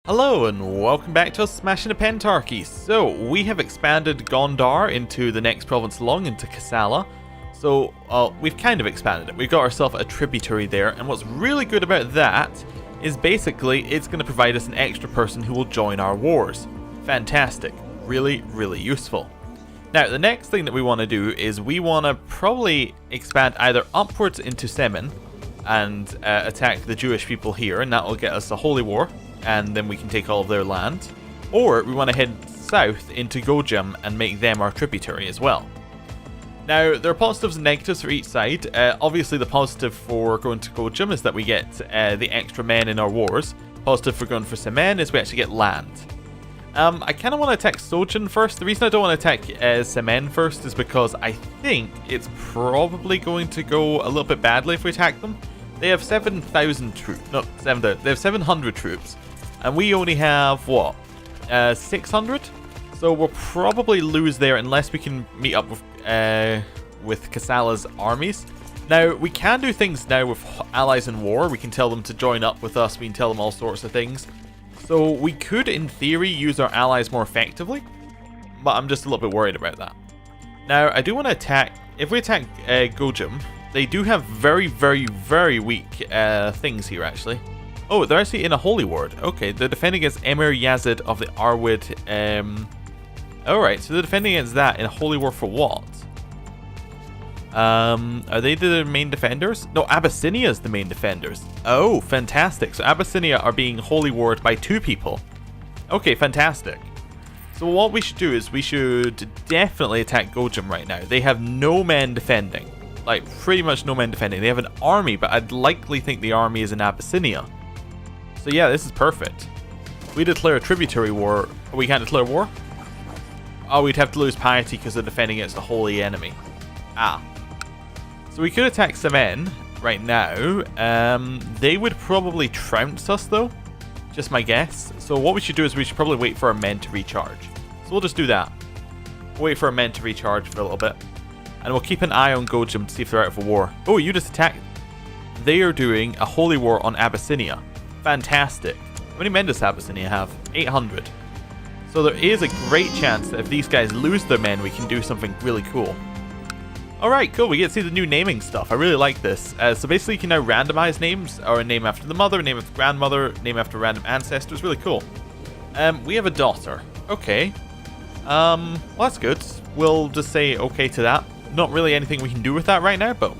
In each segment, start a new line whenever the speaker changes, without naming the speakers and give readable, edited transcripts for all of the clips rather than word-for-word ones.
Hello and welcome back to us smashing the Pentarchy. So we have expanded Gondar into the next province along, into Kassala. So we've kind of expanded it. We've got ourselves a tributary there, and what's really good about that is basically it's going to provide us an extra person who will join our wars. Fantastic. Really, really useful. Now the next thing that we want to do is we want to probably expand either upwards into Semen and attack the Jewish people here, and that will get us a holy war, and then we can take all of their land. Or we want to head south into Gojam and make them our tributary as well. Now, there are positives and negatives for each side. Obviously, the positive for going to Gojam is that we get the extra men in our wars. Positive for going for Semen is we actually get land. I kind of want to attack Sojin first. The reason I don't want to attack Semen first is because I think it's probably going to go a little bit badly if we attack them. They have 7,000 troops. No, 7,000. They have 700 troops. And we only have, what? 600? So we'll probably lose there unless we can meet up with Kassala's armies. Now, we can do things now with allies in war. We can tell them to join up with us. We can tell them all sorts of things. So we could, in theory, use our allies more effectively. But I'm just a little bit worried about that. Now, I do want to attack... If we attack Gojam, they do have very, very, very weak things here, actually. Oh, they're actually in a holy ward. Okay, they're defending against Emir Yazid of the Arwid. Alright, so they're defending against that in a holy war for what? Are they the main defenders? No, Abyssinia is the main defenders. Oh, fantastic. So Abyssinia are being holy warred by 2 people. Okay, fantastic. So what we should do is we should definitely attack Gojam right now. They have no men defending. Like, pretty much no men defending. They have an army, but I'd likely think the army is in Abyssinia. So yeah, this is perfect. We declare a tributary war. We can't declare war? Oh, we'd have to lose piety because they're defending against a holy enemy. Ah. So we could attack Semen right now. They would probably trounce us though. Just my guess. So what we should do is we should probably wait for our men to recharge. So we'll just do that. Wait for our men to recharge for a little bit. And we'll keep an eye on Gojam to see if they're out for war. Oh, you just attacked. They are doing a holy war on Abyssinia. Fantastic. How many men does Abyssinia have? 800. So there is a great chance that if these guys lose their men, we can do something really cool. Alright, cool. We get to see the new naming stuff. I really like this. So basically you can now randomize names, or a name after the mother, name after the grandmother, name after random ancestors. Really cool. We have a daughter. Okay. Well, that's good. We'll just say okay to that. Not really anything we can do with that right now, but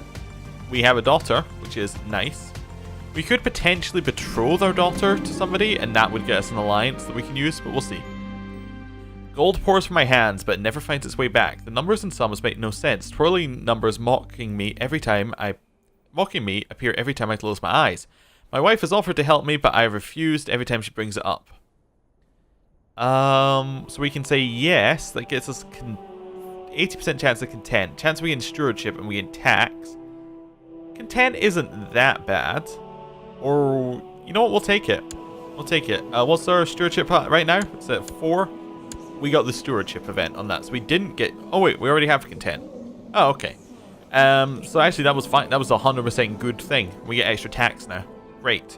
we have a daughter, which is nice. We could potentially betroth our daughter to somebody, and that would get us an alliance that we can use, but we'll see. Gold pours from my hands, but it never finds its way back. The numbers and sums make no sense. Twirling numbers mocking me appear every time I close my eyes. My wife has offered to help me, but I have refused every time she brings it up. So we can say yes. That gets us 80% chance of content. Chance we gain stewardship and we gain tax. Content isn't that bad. Or, you know what, we'll take it. We'll take it. What's our stewardship right now? It's at 4. We got the stewardship event on that. So we didn't get... Oh, wait, we already have content. Oh, okay. So actually, that was fine. That was a 100% good thing. We get extra tax now. Great.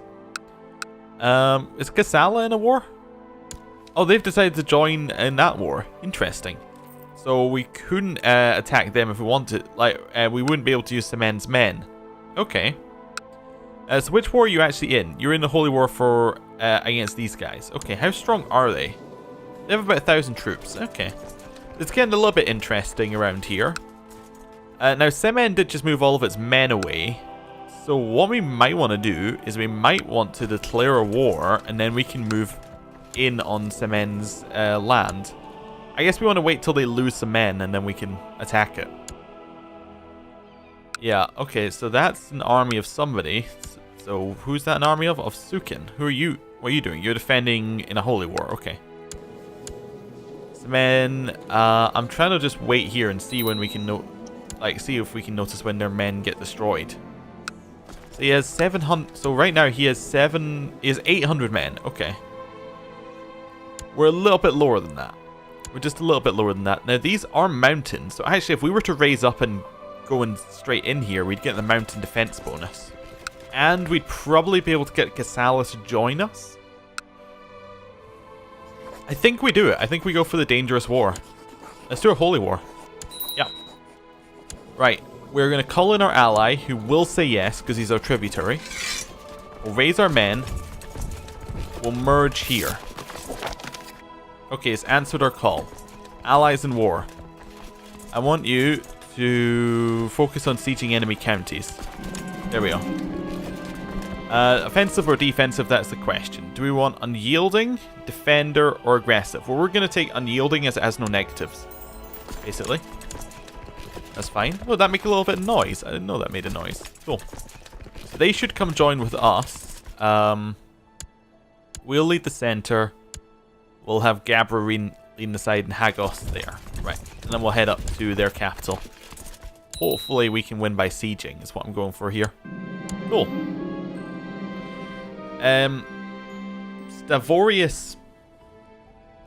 Is Kassala in a war? Oh, they've decided to join in that war. Interesting. So we couldn't attack them if we wanted. Like, we wouldn't be able to use Semen's men. Okay. So which war are you actually in? You're in the Holy War for against these guys. Okay, how strong are they? They have about 1,000 troops. Okay. It's getting a little bit interesting around here. Now, Semen did just move all of its men away. So what we might want to do is we might want to declare a war, and then we can move in on Semen's land. I guess we want to wait till they lose some men, and then we can attack it. Yeah, okay, so that's an army of somebody. So who's that an army of? Of Sukin. Who are you? What are you doing? You're defending in a holy war. Okay. Men, I'm trying to just wait here and see when we can see if we can notice when their men get destroyed. So he has 700. So right now he has 800 men. Okay. We're a little bit lower than that. We're just a little bit lower than that. Now these are mountains. So actually, if we were to raise up and go in straight in here, we'd get the mountain defense bonus, and we'd probably be able to get Kassala to join us. I think we do it. I think we go for the dangerous war. Let's do a holy war. Yeah. Right. We're going to call in our ally, who will say yes, because he's our tributary. We'll raise our men. We'll merge here. Okay, it's answered our call. Allies in war. I want you to focus on sieging enemy counties. There we go. Offensive or defensive, that's the question. Do we want unyielding, defender, or aggressive? Well, we're going to take unyielding as it has no negatives, basically. That's fine. Oh, that make a little bit of noise. I didn't know that made a noise. Cool. So they should come join with us. We'll lead the center. We'll have Gabra leading the side and Hagos there. Right. And then we'll head up to their capital. Hopefully we can win by sieging is what I'm going for here. Cool. Stavorius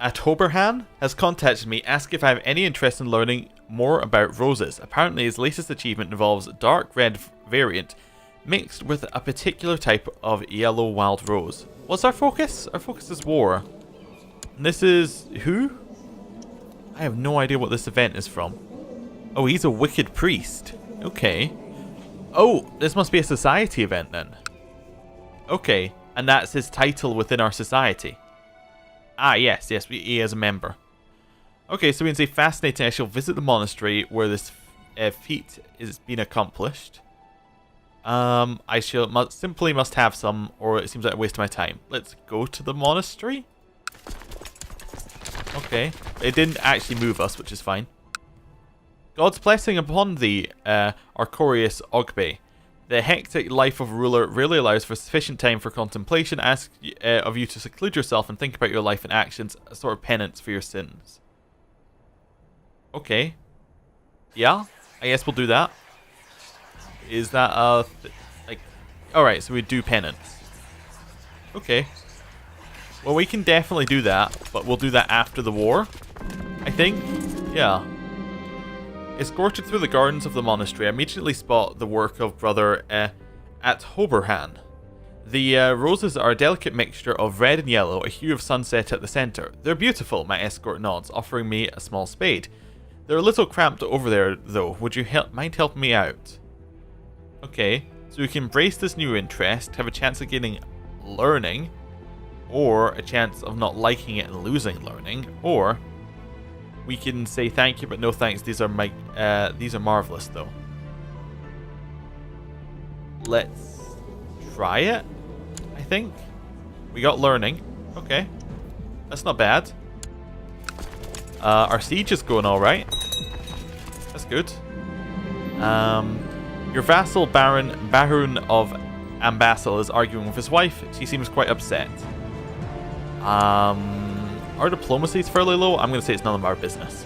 Atoberhan has contacted me, asking if I have any interest in learning more about roses. Apparently his latest achievement involves a dark red variant mixed with a particular type of yellow wild rose. What's our focus? Our focus is war. And this is who? I have no idea what this event is from. Oh, he's a wicked priest. Okay. Oh, this must be a society event then. Okay. And that's his title within our society. Ah, yes, he is a member. Okay, so we can say fascinating. I shall visit the monastery where this feat is being accomplished. I shall simply must have some, or it seems like a waste of my time. Let's go to the monastery. Okay, it didn't actually move us, which is fine. God's blessing upon thee, Arcorius Ogbe. The hectic life of a ruler rarely allows for sufficient time for contemplation. Ask of you to seclude yourself and think about your life and actions, a sort of penance for your sins. Okay. Yeah, I guess we'll do that. Is that like... Alright, so we do penance. Okay. Well, we can definitely do that, but we'll do that after the war, I think. Yeah. Escorted through the gardens of the monastery, I immediately spot the work of Brother Athoberhan. The roses are a delicate mixture of red and yellow, a hue of sunset at the center. They're beautiful, my escort nods, offering me a small spade. They're a little cramped over there, though. Would you mind helping me out? Okay, so we can embrace this new interest, have a chance of getting learning, or a chance of not liking it and losing learning, or we can say thank you, but no thanks. These are marvelous, though. Let's try it, I think. We got learning. Okay. That's not bad. Our siege is going alright. That's good. Your vassal, Baron of Ambassel, is arguing with his wife. She seems quite upset. Our diplomacy is fairly low. I'm going to say it's none of our business.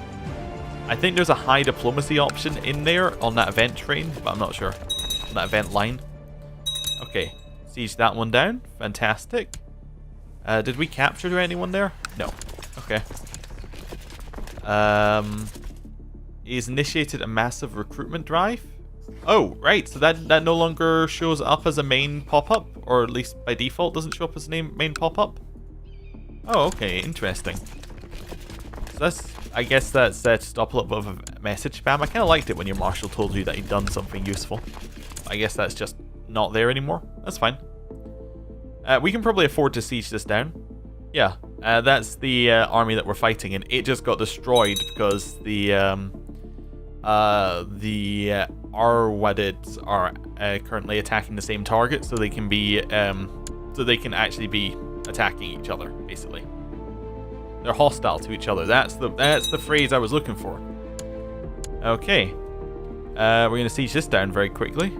I think there's a high diplomacy option in there on that event train, but I'm not sure. On that event line. Okay. Siege that one down. Fantastic. Did we capture anyone there? No. Okay. He's initiated a massive recruitment drive. Oh, right. So that no longer shows up as a main pop-up, or at least by default doesn't show up as a main pop-up. Oh, okay, interesting. So that's, I guess that's to stop a little bit of a message spam. I kind of liked it when your marshal told you that he'd done something useful. I guess that's just not there anymore. That's fine. We can probably afford to siege this down. Yeah, that's the army that we're fighting, and it just got destroyed because the Arwadids are currently attacking the same target, so they can be so they can actually be attacking each other, basically. They're hostile to each other. That's the phrase I was looking for. Okay. We're going to siege this down very quickly.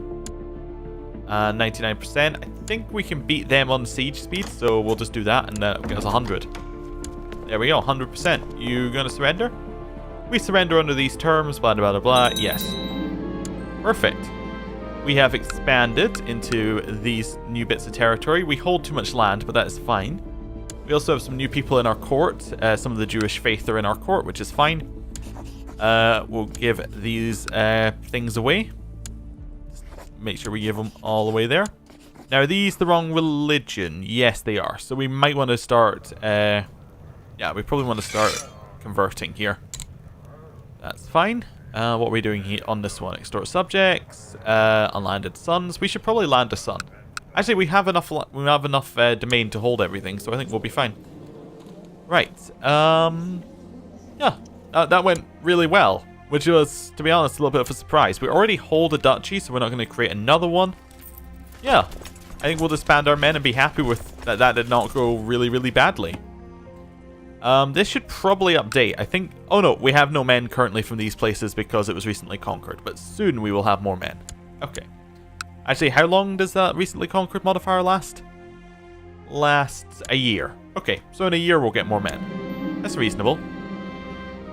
99%. I think we can beat them on siege speed, so we'll just do that, and that'll get us 100. There we go, 100%. You going to surrender? We surrender under these terms, blah, blah, blah, blah. Yes. Perfect. We have expanded into these new bits of territory. We hold too much land, but that is fine. We also have some new people in our court. Some of the Jewish faith are in our court, which is fine. We'll give these things away. Make sure we give them all away there. Now, are these the wrong religion? Yes, they are. So we might want to start Yeah, we probably want to start converting here. That's fine. What are we doing here on this one? Extort subjects, unlanded sons. We should probably land a son. Actually, we have enough domain to hold everything, so I think we'll be fine. Right. Yeah, that went really well, which was, to be honest, a little bit of a surprise. We already hold a duchy, so we're not going to create another one. Yeah, I think we'll disband our men and be happy with that. That did not go really, really badly. This should probably update. I think... Oh no, we have no men currently from these places because it was recently conquered. But soon we will have more men. Okay. Actually, how long does that recently conquered modifier last? Lasts a year. Okay, so in a year we'll get more men. That's reasonable.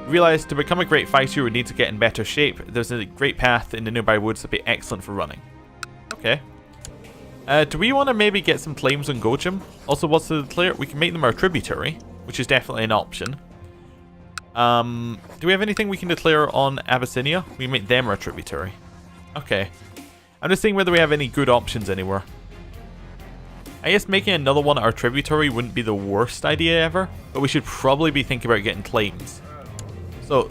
Realize to become a great fighter you would need to get in better shape. There's a great path in the nearby woods that'd be excellent for running. Okay. Do we want to maybe get some claims on Gojum? Also, what's to declare? We can make them our tributary, which is definitely an option. Do we have anything we can declare on Abyssinia? We can make them our tributary. Okay. I'm just seeing whether we have any good options anywhere. I guess making another one our tributary wouldn't be the worst idea ever, but we should probably be thinking about getting claims. So,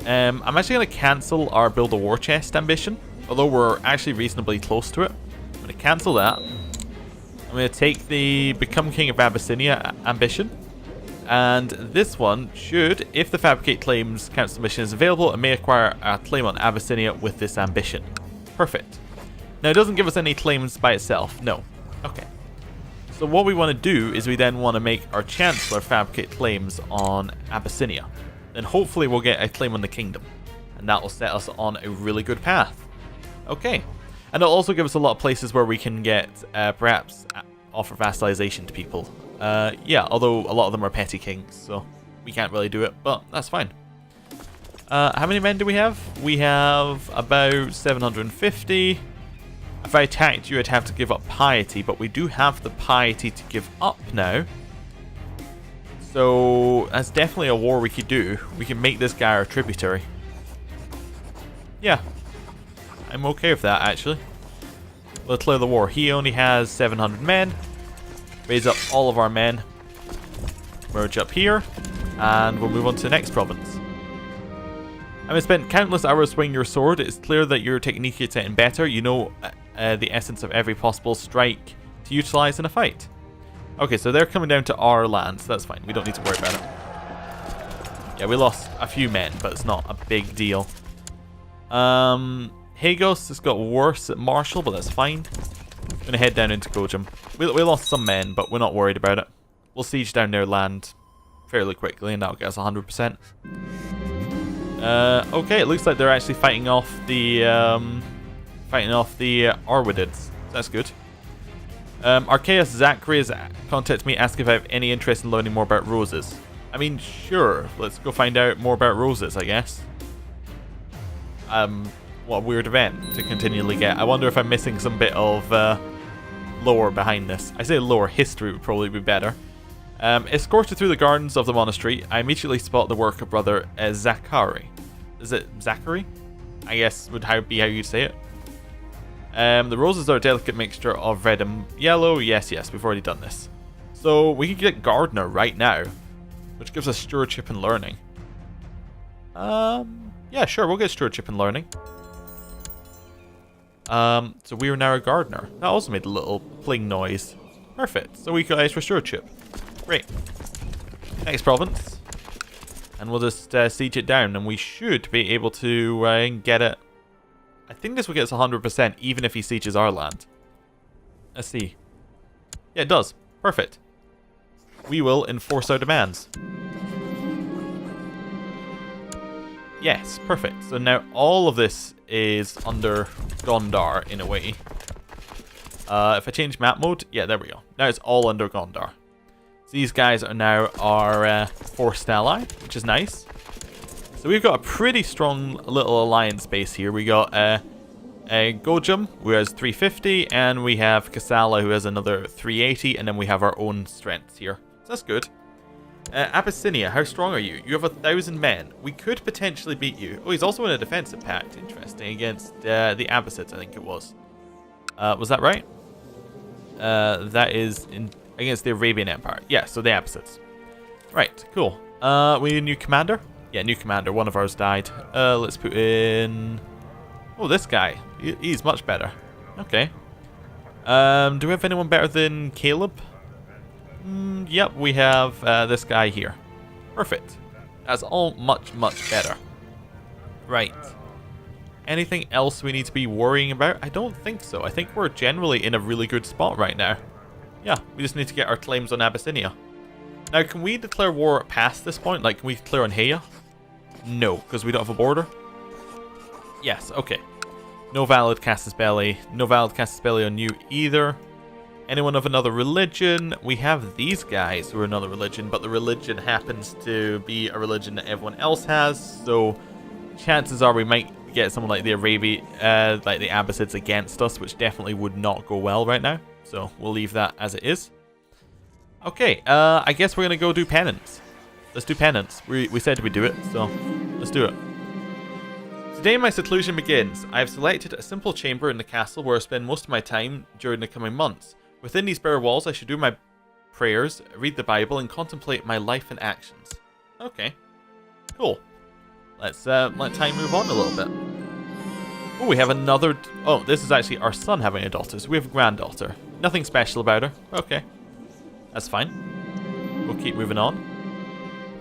I'm actually going to cancel our build a war chest ambition, although we're actually reasonably close to it. I'm going to cancel that. I'm going to take the Become King of Abyssinia ambition. And this one should, if the Fabricate Claims Council mission is available, and may acquire a claim on Abyssinia with this ambition. Perfect. Now, it doesn't give us any claims by itself. No. Okay. So what we want to do is we then want to make our Chancellor fabricate claims on Abyssinia. Then hopefully we'll get a claim on the kingdom. And that will set us on a really good path. Okay. And it'll also give us a lot of places where we can get, perhaps, offer vassalization to people. Yeah, although a lot of them are petty kings, so we can't really do it, but that's fine. How many men do we have? We have about 750. If I attacked you, I'd have to give up piety, but we do have the piety to give up now. So that's definitely a war we could do. We can make this guy our tributary. Yeah. I'm okay with that, actually. We'll declare the war. He only has 700 men. Raise up all of our men. Merge up here. And we'll move on to the next province. Having spent countless hours swinging your sword, it's clear that your technique is getting better. You know the essence of every possible strike to utilize in a fight. Okay, so they're coming down to our land, so that's fine. We don't need to worry about it. Yeah, we lost a few men, but it's not a big deal. Hagos has got worse at Marshall, but that's fine. I'm going to head down into Gojum. We lost some men, but we're not worried about it. We'll siege down their land fairly quickly, and that'll get us 100%. Okay, it looks like they're actually fighting off the Arwadids. That's good. Archaeus Zachary has contacted me asking if I have any interest in learning more about roses. I mean, sure. Let's go find out more about roses, I guess. What a weird event to continually get. I wonder if I'm missing some bit of lore behind this. I say lore, history would probably be better. Escorted through the gardens of the monastery, I immediately spot the work of brother Zachary. Is it Zachary? I guess would be how you'd say it. The roses are a delicate mixture of red and yellow. Yes, we've already done this. So we can get gardener right now, which gives us stewardship and learning. Yeah, sure, we'll get stewardship and learning. So we are now a gardener. That also made a little pling noise. Perfect. So we got for stewardship. Great. Next province. And we'll just siege it down, and we should be able to get it. I think this will get us 100% even if he sieges our land. Let's see. Yeah, it does. Perfect. We will enforce our demands. Yes, perfect. So now all of this is under Gondar in a way. If I change map mode, yeah, there we go. Now it's all under Gondar. So these guys are now our forced ally, which is nice. So we've got a pretty strong little alliance base here. We got Gojum, who has 350, and we have Kasala, who has another 380, and then we have our own strengths here. So that's good. Abyssinia, how strong are you? You have 1,000 men. We could potentially beat you. Oh, he's also in a defensive pact. Interesting. Against the Abbasids, I think it was. Was that right? That is against the Arabian Empire. Yeah, so the Abbasids. Right, cool. We need a new commander? Yeah, new commander. One of ours died. Let's put in... Oh, this guy. He's much better. Okay. Do we have anyone better than Caleb? Yep, we have this guy here. Perfect. That's all much, much better. Right. Anything else we need to be worrying about? I don't think so. I think we're generally in a really good spot right now. Yeah, we just need to get our claims on Abyssinia. Now, can we declare war past this point? Like, can we declare on Heya? No, because we don't have a border. Yes, okay. No valid Casus Belli. No valid Casus Belli on you either. Anyone of another religion? We have these guys who are another religion, but the religion happens to be a religion that everyone else has, so chances are we might get someone like the like the Abbasids against us, which definitely would not go well right now. So we'll leave that as it is. Okay, I guess we're gonna go do penance. Let's do penance. We said we'd do it, so let's do it. Today my seclusion begins. I have selected a simple chamber in the castle where I spend most of my time during the coming months. Within these bare walls, I should do my prayers, read the Bible, and contemplate my life and actions. Okay, cool. Let's let time move on a little bit. Oh, we have another... Oh, this is actually our son having a daughter, so we have a granddaughter. Nothing special about her. Okay, that's fine. We'll keep moving on.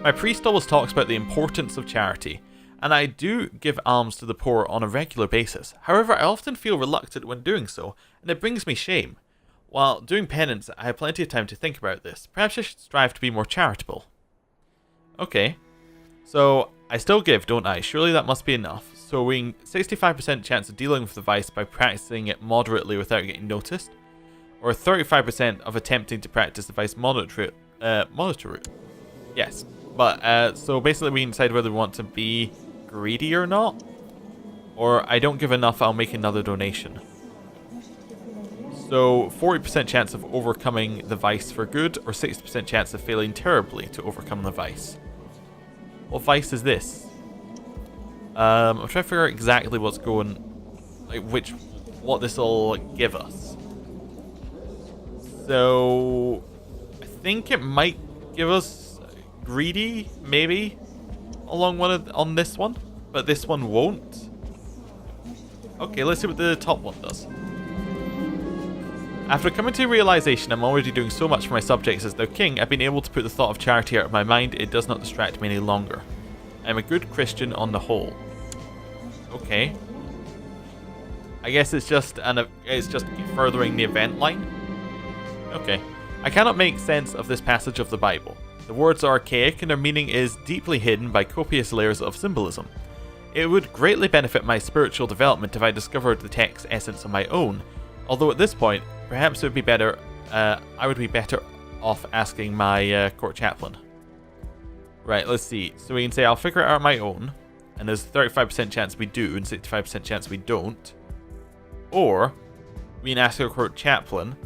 My priest always talks about the importance of charity, and I do give alms to the poor on a regular basis. However, I often feel reluctant when doing so, and it brings me shame. While doing penance, I have plenty of time to think about this. Perhaps I should strive to be more charitable. Okay. So, I still give, don't I? Surely that must be enough. So, we 65% chance of dealing with the vice by practicing it moderately without getting noticed. Or 35% of attempting to practice the vice moderately. Yes. But, so basically we can decide whether we want to be greedy or not. Or, I don't give enough, I'll make another donation. So, 40% chance of overcoming the vice for good, or 60% chance of failing terribly to overcome the vice. What vice is this? I'm trying to figure out exactly what's going... Like, what this will give us. So, I think it might give us greedy, maybe, on this one. But this one won't. Okay, let's see what the top one does. After coming to the realization I'm already doing so much for my subjects as their king, I've been able to put the thought of charity out of my mind. It does not distract me any longer. I'm a good Christian on the whole. Okay. I guess it's just furthering the event line. Okay. I cannot make sense of this passage of the Bible. The words are archaic and their meaning is deeply hidden by copious layers of symbolism. It would greatly benefit my spiritual development if I discovered the text's essence on my own. Although at this point, perhaps it would be better. I would be better off asking my court chaplain. Right, let's see. So we can say I'll figure it out on my own, and there's a 35% chance we do, and 65% chance we don't. Or we can ask our court chaplain,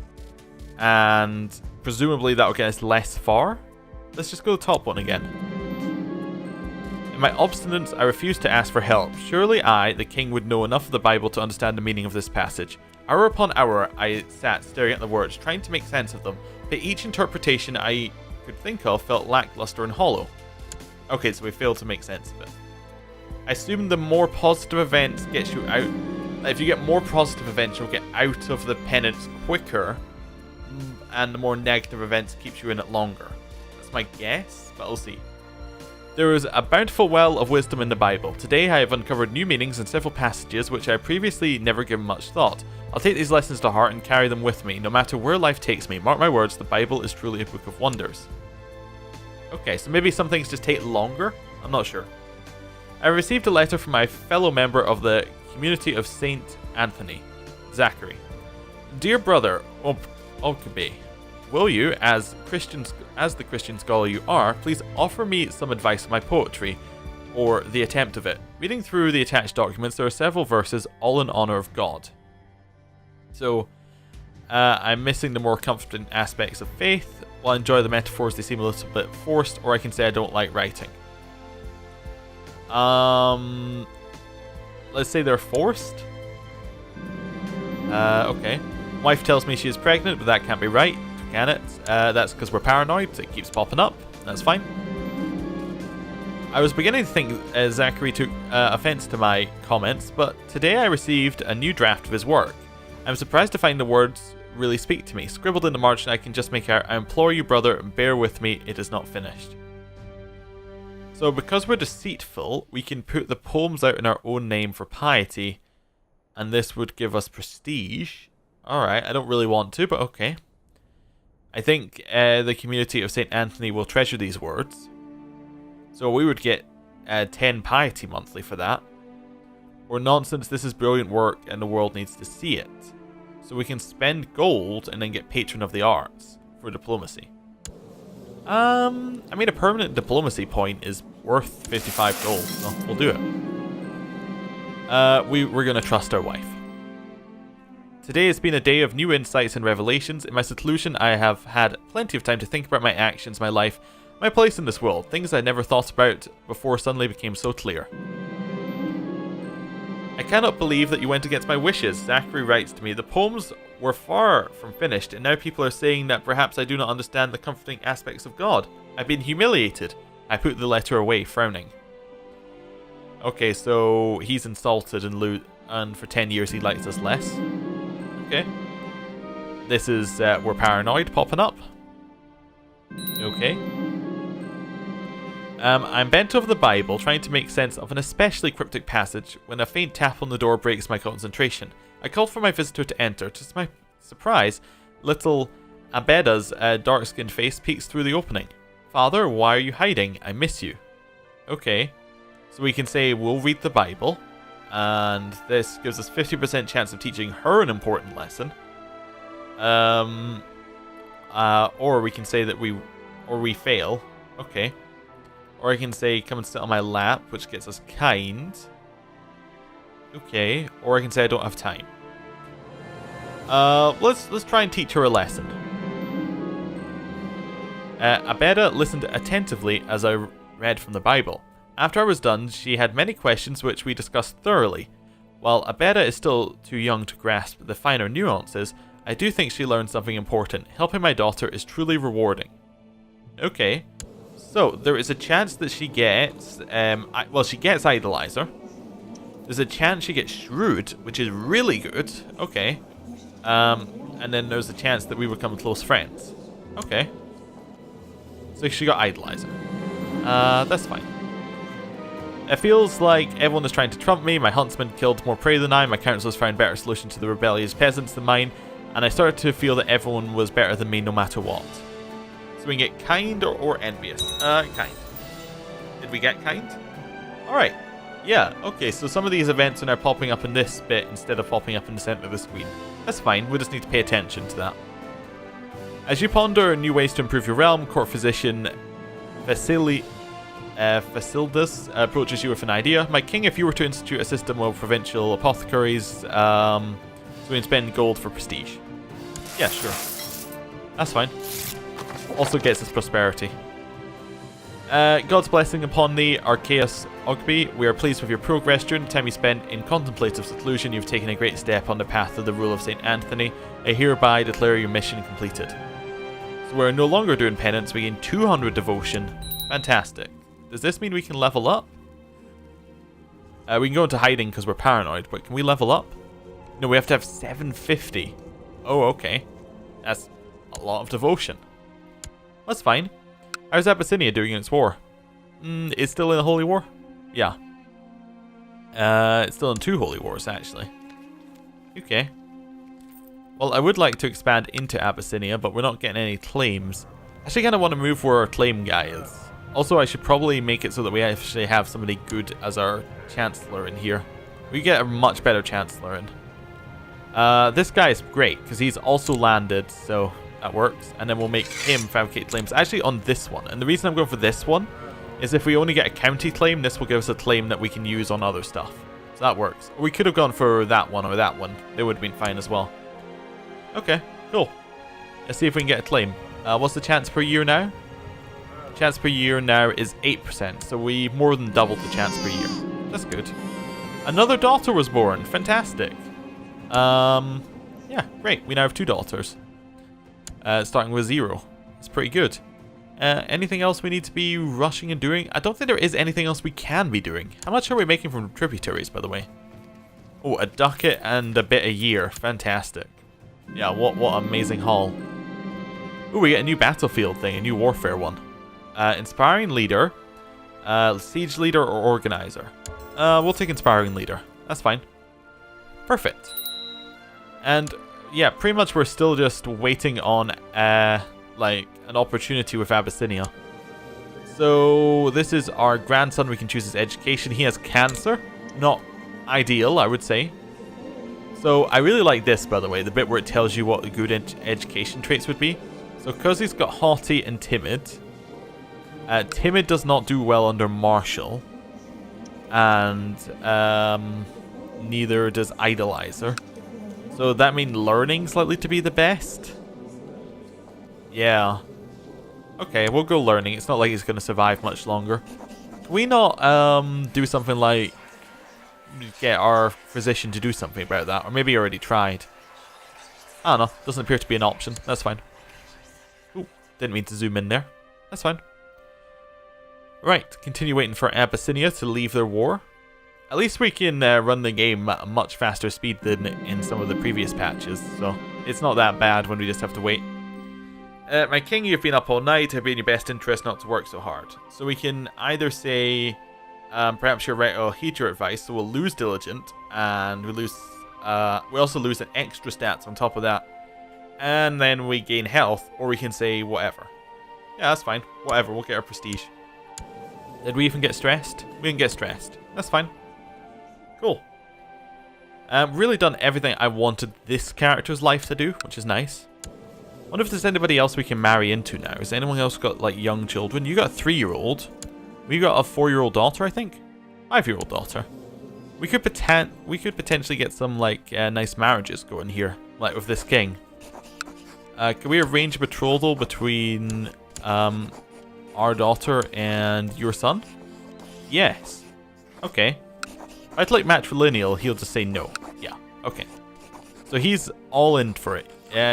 and presumably that will get us less far. Let's just go to the top one again. In my obstinance, I refuse to ask for help. Surely I, the king, would know enough of the Bible to understand the meaning of this passage. Hour upon hour, I sat staring at the words, trying to make sense of them, but each interpretation I could think of felt lackluster and hollow. Okay, so we failed to make sense of it. I assume the more positive events gets you out. If you get more positive events, you'll get out of the penance quicker, and the more negative events keeps you in it longer. That's my guess, but we'll see. There is a bountiful well of wisdom in the Bible. Today I have uncovered new meanings in several passages which I previously never given much thought. I'll take these lessons to heart and carry them with me, no matter where life takes me. Mark my words, the Bible is truly a book of wonders. Okay, so maybe some things just take longer? I'm not sure. I received a letter from my fellow member of the community of Saint Anthony, Zachary. Dear brother, Okabe, will you, as the Christian scholar you are, please offer me some advice on my poetry, or the attempt of it? Reading through the attached documents, there are several verses, all in honor of God. So, I'm missing the more comforting aspects of faith. While I enjoy the metaphors, they seem a little bit forced, or I can say I don't like writing. Let's say they're forced. Okay. Wife tells me she is pregnant, but that can't be right. Can it? That's because we're paranoid, so it keeps popping up. That's fine. I was beginning to think Zachary took offense to my comments, but today I received a new draft of his work. I'm surprised to find the words really speak to me. Scribbled in the margin, I can just make out, I implore you, brother, bear with me, it is not finished. So because we're deceitful, we can put the poems out in our own name for piety, and this would give us prestige. Alright, I don't really want to, but okay. I think the community of St. Anthony will treasure these words. So we would get 10 piety monthly for that. Or nonsense, this is brilliant work and the world needs to see it. So we can spend gold and then get patron of the arts for diplomacy. I mean, a permanent diplomacy point is worth 55 gold, so we'll do it. We're going to trust our wife. Today has been a day of new insights and revelations. In my seclusion, I have had plenty of time to think about my actions, my life, my place in this world. Things I never thought about before suddenly became so clear. I cannot believe that you went against my wishes. Zachary writes to me, the poems were far from finished, and now people are saying that perhaps I do not understand the comforting aspects of God. I've been humiliated. I put the letter away, frowning. Okay, so he's insulted and for 10 years he likes us less. Okay. This is, we're paranoid popping up. Okay. I'm bent over the Bible, trying to make sense of an especially cryptic passage, when a faint tap on the door breaks my concentration. I called for my visitor to enter. To my surprise, little Abeda's dark-skinned face peeks through the opening. Father, why are you hiding? I miss you. Okay. So we can say we'll read the Bible, and this gives us 50% chance of teaching her an important lesson. Or we can say that we fail. Okay. Or I can say, come and sit on my lap, which gets us kind. Okay. Or I can say I don't have time. Let's try and teach her a lesson. Abeda listened attentively as I read from the Bible. After I was done, she had many questions which we discussed thoroughly. While Abeda is still too young to grasp the finer nuances, I do think she learned something important. Helping my daughter is truly rewarding. Okay. So, there is a chance that she gets, she gets Idolizer. There's a chance she gets Shrewd, which is really good. Okay. And then there's a chance that we become close friends. Okay. So she got Idolizer. That's fine. It feels like everyone is trying to trump me. My huntsman killed more prey than I. My councillors found better solution to the rebellious peasants than mine. And I started to feel that everyone was better than me no matter what. So we can get kind or envious. Kind. Did we get kind? Alright. Yeah, okay, so some of these events are now popping up in this bit instead of popping up in the center of the screen. That's fine, we just need to pay attention to that. As you ponder new ways to improve your realm, court physician Facildus approaches you with an idea. My king, if you were to institute a system of provincial apothecaries, so we can spend gold for prestige. Yeah, sure. That's fine. Also gets us prosperity. God's blessing upon thee, Archaeus Ogby. We are pleased with your progress. During the time you spent in contemplative seclusion, you've taken a great step on the path of the rule of St. Anthony. I hereby declare your mission completed. So we're no longer doing penance. We gain 200 devotion. Fantastic. Does this mean we can level up? We can go into hiding because we're paranoid, but can we level up? No, we have to have 750. Oh, okay. That's a lot of devotion. That's fine. How's Abyssinia doing in its war? It's still in a holy war? Yeah. It's still in 2 holy wars, actually. Okay. Well, I would like to expand into Abyssinia, but we're not getting any claims. I actually kind of want to move where our claim guy is. Also, I should probably make it so that we actually have somebody good as our Chancellor in here. We get a much better Chancellor in. This guy is great, because he's also landed, so that works. And then we'll make him fabricate claims actually on this one. And the reason I'm going for this one is if we only get a county claim, this will give us a claim that we can use on other stuff. So that works. Or we could have gone for that one or that one. They would have been fine as well. Okay, cool. Let's see if we can get a claim. What's the chance per year now? Chance per year now is 8%, so we more than doubled the chance per year. That's good. Another daughter was born. Fantastic. Yeah, great. We now have 2 daughters. Starting with 0. It's pretty good. Anything else we need to be rushing and doing? I don't think there is anything else we can be doing. How much are we making from tributaries, by the way? Oh, a ducat and a bit a year. Fantastic. Yeah, what amazing haul. Oh, we get a new battlefield thing, a new warfare one. Inspiring leader, siege leader, or organizer. We'll take inspiring leader. That's fine. Perfect. And yeah, pretty much we're still just waiting on like an opportunity with Abyssinia. So this is our grandson. We can choose his education. He has cancer. Not ideal, I would say. So I really like this, by the way, the bit where it tells you what the good education traits would be. So because he's got haughty and timid. Timid does not do well under martial. And neither does idolizer. So that means learning's likely to be the best. Yeah. Okay, we'll go learning. It's not like he's going to survive much longer. Can we not do something like get our physician to do something about that? Or maybe he already tried. I don't know. Doesn't appear to be an option. That's fine. Ooh, didn't mean to zoom in there. That's fine. Right, continue waiting for Abyssinia to leave their war. At least we can run the game at a much faster speed than in some of the previous patches, so it's not that bad when we just have to wait. My king, you've been up all night. It'd be in your best interest not to work so hard. So we can either say, perhaps you're right, I'll heed your advice, so we'll lose diligent, and we also lose an extra stats on top of that. And then we gain health, or we can say whatever. Yeah, that's fine. Whatever, we'll get our prestige. Did we even get stressed? We didn't get stressed. That's fine. Cool. Really done everything I wanted this character's life to do, which is nice. Wonder if there's anybody else we can marry into now. Has anyone else got, like, young children? You got a 3-year-old. We got a 4-year-old daughter, I think. 5-year-old daughter. We could potentially get some, like, nice marriages going here, like with this king. Can we arrange a betrothal between our daughter and your son? Yes. Okay. If I'd like matrilineal, he'll just say no. Yeah. Okay. So he's all in for it.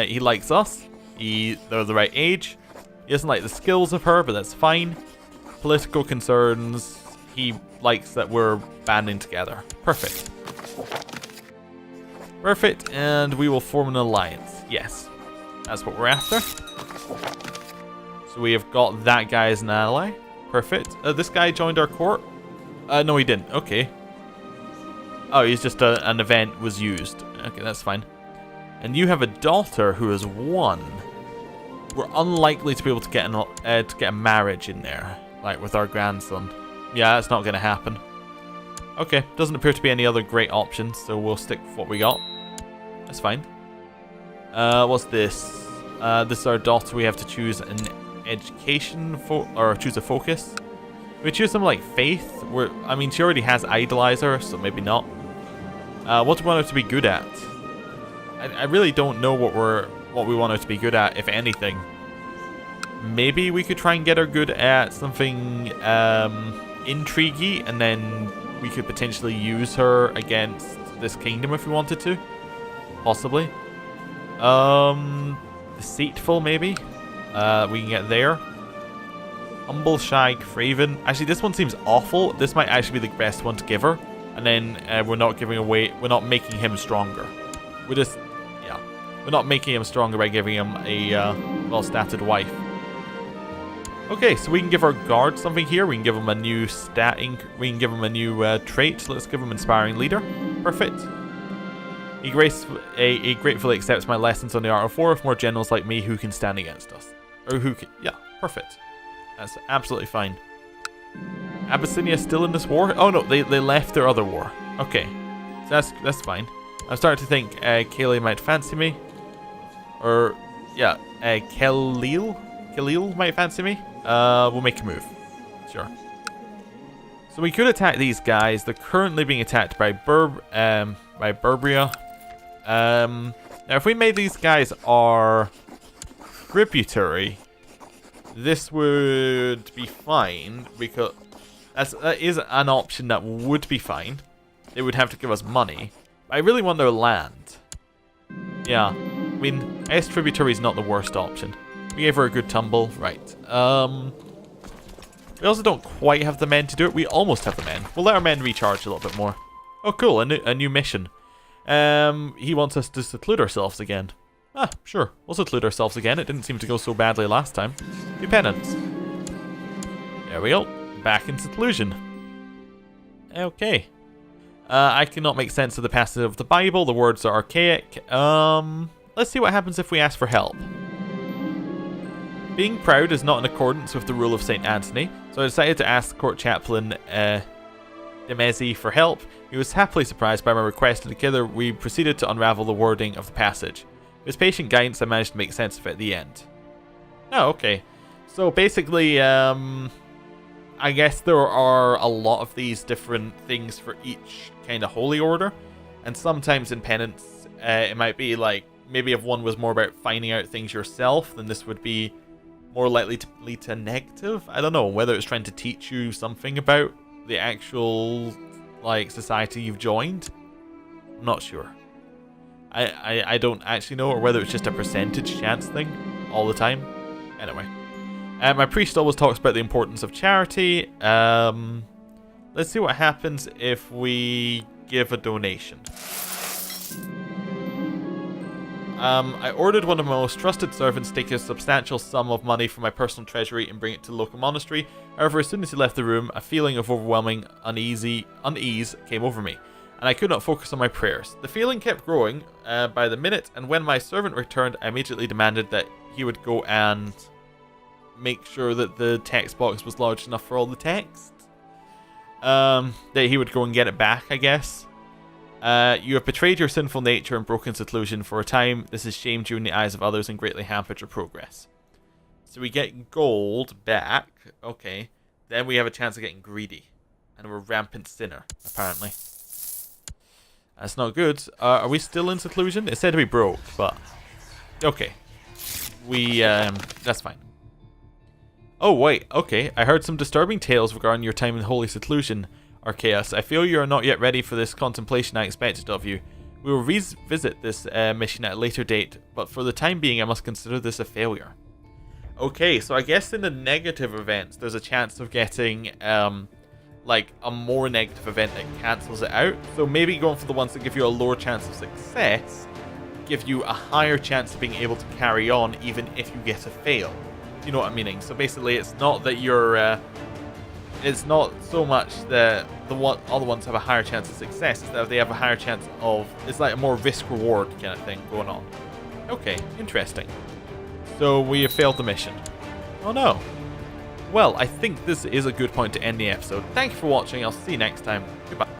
He likes us. They're the right age. He doesn't like the skills of her, but that's fine. Political concerns. He likes that we're banding together. Perfect. Perfect, and we will form an alliance. Yes. That's what we're after. So we have got that guy as an ally. Perfect. This guy joined our court? No, he didn't. Okay. Oh, he's just an event was used. Okay, that's fine. And you have a daughter who is 1. We're unlikely to be able to get a marriage in there, like with our grandson. Yeah, that's not going to happen. Okay, doesn't appear to be any other great options, so we'll stick with what we got. That's fine. What's this? This is our daughter. We have to choose an education or choose a focus. We choose something like faith. I mean, she already has idolizer, so maybe not. What do we want her to be good at? I really don't know what we want her to be good at, if anything. Maybe we could try and get her good at something intriguey, and then we could potentially use her against this kingdom if we wanted to. Possibly. Deceitful, maybe. We can get there. Humble, shy, craven. Actually, this one seems awful. This might actually be the best one to give her. And then we're not making him stronger. We're not making him stronger by giving him a well-statted wife. Okay, so we can give our guard something here. We can give him a new we can give him a new trait. Let's give him inspiring leader. Perfect. He gratefully accepts my lessons on the art of war with more generals like me who can stand against us. Or who can... Yeah, perfect. That's absolutely fine. Abyssinia still in this war? Oh no, they left their other war. Okay, so that's fine. I'm starting to think Kayleigh might fancy me. Or, yeah, Khalil might fancy me. We'll make a move. Sure. So we could attack these guys. They're currently being attacked by Berbria. Now, if we made these guys our tributary, this would be fine, because that is an option that would be fine. They would have to give us money. I really want their land. Yeah, I mean, S tributary is not the worst option. We gave her a good tumble. Right. We also don't quite have the men to do it. We almost have the men. We'll let our men recharge a little bit more. Oh, cool. A new mission. He wants us to seclude ourselves again. Ah, sure. We'll seclude ourselves again. It didn't seem to go so badly last time. Do penance. There we go. Back in seclusion. Okay. I cannot make sense of the passage of the Bible. The words are archaic. Let's see what happens if we ask for help. Being proud is not in accordance with the rule of St. Anthony, so I decided to ask the court chaplain, Demezi, for help. He was happily surprised by my request, and together we proceeded to unravel the wording of the passage. With his patient guidance, I managed to make sense of it at the end. Oh, okay. So basically, I guess there are a lot of these different things for each kind of holy order, and sometimes in penance, it might be like, maybe if one was more about finding out things yourself, then this would be more likely to lead to negative. I don't know whether it's trying to teach you something about the actual like society you've joined. I'm not sure. I don't actually know, or whether it's just a percentage chance thing all the time. Anyway, my priest always talks about the importance of charity. Let's see what happens if we give a donation. I ordered one of my most trusted servants to take a substantial sum of money from my personal treasury and bring it to the local monastery. However, as soon as he left the room, a feeling of overwhelming unease came over me, and I could not focus on my prayers. The feeling kept growing by the minute, and when my servant returned, I immediately demanded that he would go and make sure that the text box was large enough for all the text. That he would go and get it back, I guess. You have betrayed your sinful nature and broken seclusion for a time. This has shamed you in the eyes of others and greatly hampered your progress. So we get gold back. Okay. Then we have a chance of getting greedy. And we're a rampant sinner, apparently. That's not good. Are we still in seclusion? It said we broke, but... Okay. That's fine. Oh, wait. Okay. I heard some disturbing tales regarding your time in holy seclusion, Archaeus. I feel you are not yet ready for this contemplation I expected of you. We will revisit this mission at a later date, but for the time being I must consider this a failure. Okay, so I guess in the negative events there's a chance of getting like a more negative event that cancels it out. So maybe going for the ones that give you a lower chance of success give you a higher chance of being able to carry on even if you get a fail. You know what I'm meaning? So basically it's not that you're it's not so much that other ones have a higher chance of success, it's that they have a higher chance of... It's like a more risk-reward kind of thing going on. Okay, interesting. So we have failed the mission. Oh no. Well, I think this is a good point to end the episode. Thank you for watching, I'll see you next time. Goodbye.